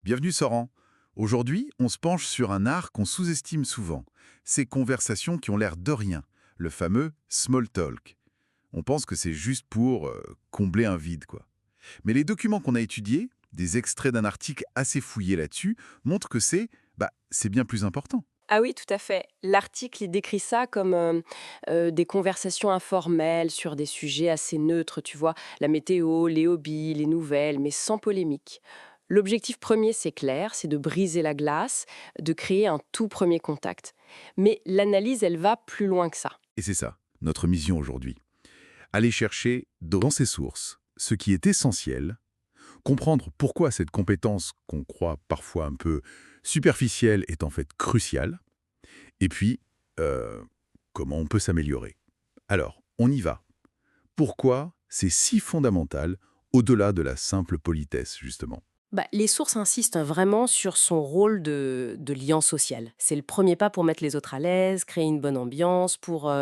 Bienvenue Soran. Aujourd'hui, on se penche sur un art qu'on sous-estime souvent. Ces conversations qui ont l'air de rien, le fameux small talk. On pense que c'est juste pour combler un vide, quoi. Mais les documents qu'on a étudiés, des extraits d'un article assez fouillé là-dessus, montrent que c'est bien plus important. Ah oui, tout à fait. L'article, il décrit ça comme des conversations informelles sur des sujets assez neutres, tu vois, la météo, les hobbies, les nouvelles, mais sans polémique. L'objectif premier, c'est clair, c'est de briser la glace, de créer un tout premier contact. Mais l'analyse, elle va plus loin que ça. Et c'est ça, notre mission aujourd'hui. Aller chercher dans ces sources ce qui est essentiel, comprendre pourquoi cette compétence qu'on croit parfois un peu superficielle est en fait cruciale, et puis comment on peut s'améliorer. Alors, on y va. Pourquoi c'est si fondamental au-delà de la simple politesse, justement? Bah, les sources insistent vraiment sur son rôle de lien social. C'est le premier pas pour mettre les autres à l'aise, créer une bonne ambiance, pour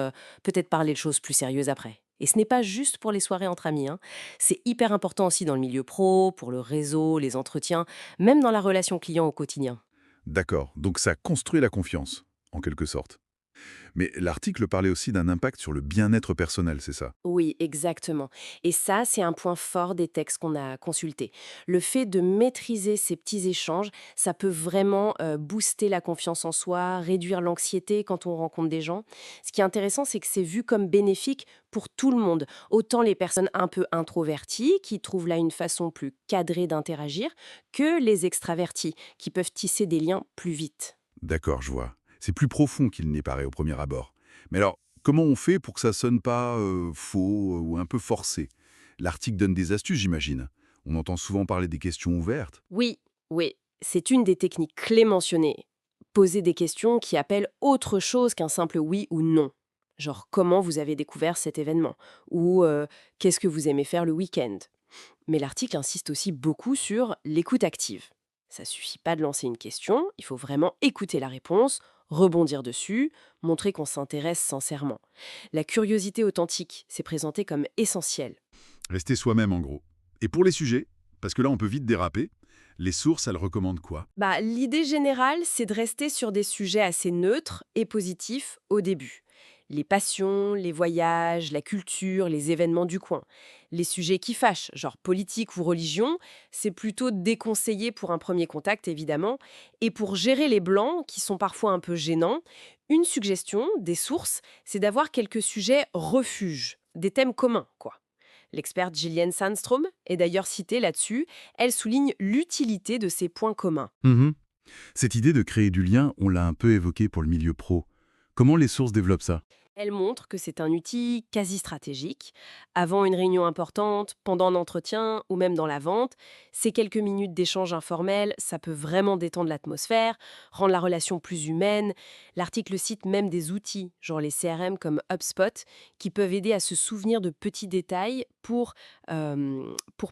peut-être parler de choses plus sérieuses après. Et ce n'est pas juste pour les soirées entre amis, hein. C'est hyper important aussi dans le milieu pro, pour le réseau, les entretiens, même dans la relation client au quotidien. D'accord, donc ça construit la confiance, en quelque sorte. Mais l'article parlait aussi d'un impact sur le bien-être personnel, c'est ça? Oui, exactement. Et ça, c'est un point fort des textes qu'on a consultés. Le fait de maîtriser ces petits échanges, ça peut vraiment booster la confiance en soi, réduire l'anxiété quand on rencontre des gens. Ce qui est intéressant, c'est que c'est vu comme bénéfique pour tout le monde. Autant les personnes un peu introverties, qui trouvent là une façon plus cadrée d'interagir, que les extravertis, qui peuvent tisser des liens plus vite. D'accord, je vois. C'est plus profond qu'il n'y paraît au premier abord. Mais alors, comment on fait pour que ça sonne pas faux ou un peu forcé? L'article donne des astuces, j'imagine. On entend souvent parler des questions ouvertes. Oui, oui, c'est une des techniques clés mentionnées. Poser des questions qui appellent autre chose qu'un simple oui ou non. Genre, comment vous avez découvert cet événement? Ou qu'est-ce que vous aimez faire le week-end? Mais l'article insiste aussi beaucoup sur l'écoute active. Ça suffit pas de lancer une question, il faut vraiment écouter la réponse, rebondir dessus, montrer qu'on s'intéresse sincèrement. La curiosité authentique s'est présentée comme essentielle. Rester soi-même, en gros. Et pour les sujets, parce que là, on peut vite déraper, les sources, elles recommandent quoi? Bah, l'idée générale, c'est de rester sur des sujets assez neutres et positifs au début. Les passions, les voyages, la culture, les événements du coin. Les sujets qui fâchent, genre politique ou religion, c'est plutôt déconseillé pour un premier contact, évidemment. Et pour gérer les blancs, qui sont parfois un peu gênants, une suggestion des sources, c'est d'avoir quelques sujets refuges, des thèmes communs, quoi. L'experte Gillian Sandstrom est d'ailleurs citée là-dessus. Elle souligne l'utilité de ces points communs. Mhm. Cette idée de créer du lien, on l'a un peu évoquée pour le milieu pro. Comment les sources développent ça? Elle montre que c'est un outil quasi stratégique. Avant une réunion importante, pendant l'entretien ou même dans la vente, ces quelques minutes d'échange informel, ça peut vraiment détendre l'atmosphère, rendre la relation plus humaine. L'article cite même des outils, genre les CRM comme HubSpot, qui peuvent aider à se souvenir de petits détails pour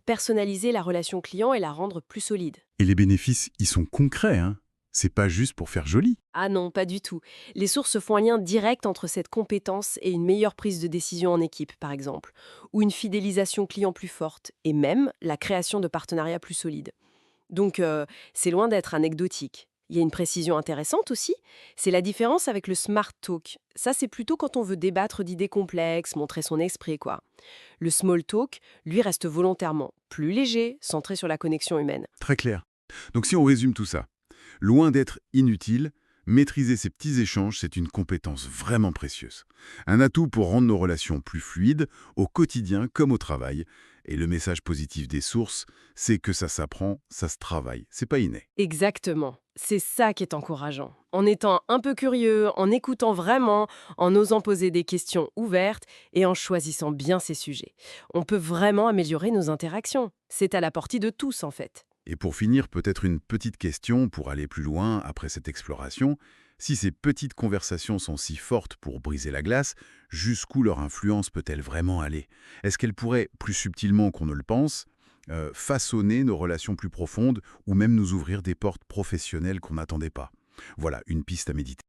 personnaliser la relation client et la rendre plus solide. Et les bénéfices, ils sont concrets, hein? C'est pas juste pour faire joli. Ah non, pas du tout. Les sources font un lien direct entre cette compétence et une meilleure prise de décision en équipe, par exemple, ou une fidélisation client plus forte, et même la création de partenariats plus solides. Donc, c'est loin d'être anecdotique. Il y a une précision intéressante aussi, c'est la différence avec le smart talk. Ça, c'est plutôt quand on veut débattre d'idées complexes, montrer son esprit, quoi. Le small talk, lui, reste volontairement plus léger, centré sur la connexion humaine. Très clair. Donc si on résume tout ça, loin d'être inutile, maîtriser ces petits échanges, c'est une compétence vraiment précieuse. Un atout pour rendre nos relations plus fluides, au quotidien comme au travail. Et le message positif des sources, c'est que ça s'apprend, ça se travaille. C'est pas inné. Exactement. C'est ça qui est encourageant. En étant un peu curieux, en écoutant vraiment, en osant poser des questions ouvertes et en choisissant bien ses sujets. On peut vraiment améliorer nos interactions. C'est à la portée de tous, en fait. Et pour finir, peut-être une petite question pour aller plus loin après cette exploration. Si ces petites conversations sont si fortes pour briser la glace, jusqu'où leur influence peut-elle vraiment aller? Est-ce qu'elle pourrait, plus subtilement qu'on ne le pense, façonner nos relations plus profondes ou même nous ouvrir des portes professionnelles qu'on n'attendait pas? Voilà, une piste à méditer.